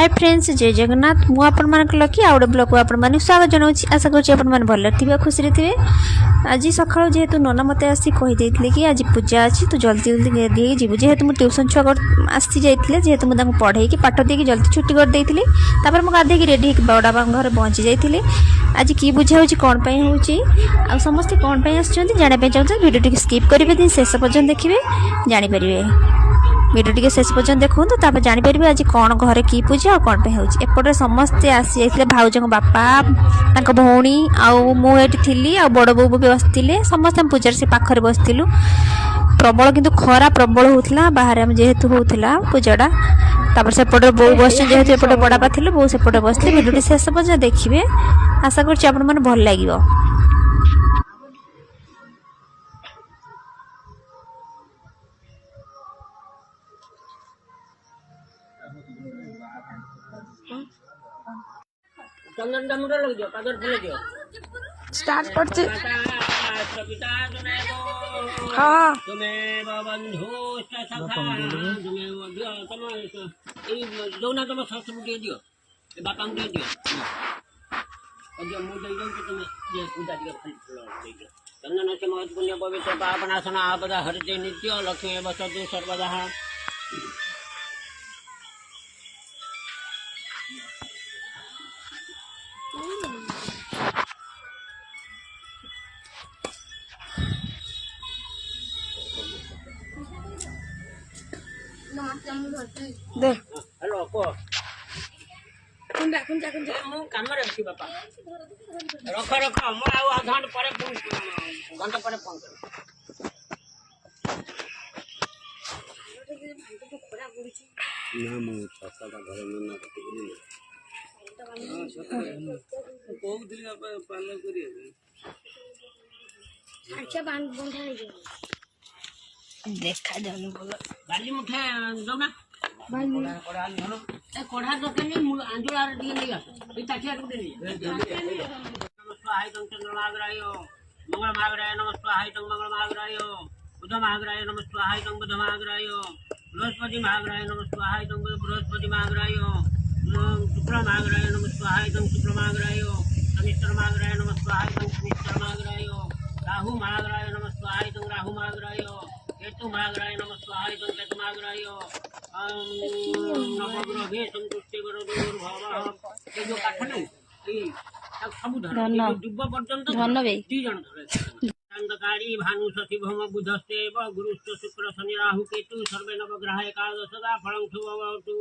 Hi friends, जय जगन्नाथ। मु आपण मान लकी आउट ब्लॉग को आपण मान स्वागत जनाऊँ। आशा करुँच आपण मैंने भल थे, खुशी थे। आज सका जेहेतु नना मत आसी कहीदे कि आज पूजा अच्छी तो जल्दी जल्दी दिए जीव, जेहेतु मुझे ट्यूशन छुआ आसी जाइए, जेहेतु मुझे पढ़े पठ दी जल्दी छुट्टी करदे मुझे गाधे रेडी बड़ा बा घर पहुँची जाइए। आज की बुझा कौन हो समस्ते कौन जानापी चाहते भिडियो स्किप करेंगे, शेष पर्यटन देखिए जानीपर। वीडियो टी शेष पर्यटन देखूँ तापर जापर आज कौन घर की पूजा और कौन होपटे समस्ते आसी जाते भाउज बापा भौणी आठी थी आ बड़ बो भी बसते समस्त पूजा से पाखे बसलु। प्रबल किंतु खरा प्रबल होता बाहर जेहेतु होता पूजाटा तापर सेपटे बो बस जेहेतु एपटे बड़ापा थी बो सेपटे बसते। वीडियो शेष पर्यटन देखिए, आशा कर भल लगे। चंदन मुंडा लग जाओ, कागज फुले जाओ। स्टार्ट करते। हाँ तुम्हें बंधु सखा तुम्हें दियो तुम ए दोना तुम सस मुंडे दियो, ए बापा मुंडे दियो। और जो मुंडे दियो कि तुम ये पूजा दियो फल दे दियो। चंदन से महत् पुण्य पवित्र पापनाशन आपदा हरते नित्य लक्ष्मी वसतु सर्वदा। दे हेलो को कुंडा कुंडा कुंडा मु काम रे छी बापा रख रख मु आउ आधा घंटा परे घंटा परे फोन कर। ना मु छाता घर न कटी को दिन पालो करी अच्छा बांध बंधा है देखा जाने बोला बाली मुठे दो ना बाली कोड़ा धनो ए कोढ़ा तो के नहीं आंजुला रे दिए नहीं आ ई ताकिया को दे नमस्कार हाय तुम चंद्र मागरायो मंगल मागरायो नमस्कार हाय तुम मंगल मागरायो बुध मागरायो नमस्कार हाय तुम बुध मागरायो बृहस्पति मागरायो नमस्कार हाय तुम बृहस्पति मागरायो शुक्र मागरायो नमस्कार हाय तुम शुक्र मागरायो शनिश्चर मागरायो नमस्कार हाय तुम शनिश्चर मागरायो राहु मागरायो नमस्कार हाय तुम राहु मागरायो केतु मागराय नमस्कार हाय तुम केतु मागरायो नवग्रहे संतुष्टि करो दूर भाव ये जो काठ नहीं ये सब धन जुब पर्यंत धन दी जन धरे अंधकारी भानु शशि भौम बुधस्ते गुरुश्च शुक्र शनि राहु केतु सर्वे नवग्रह एकादश सदा फलं शुभवतु।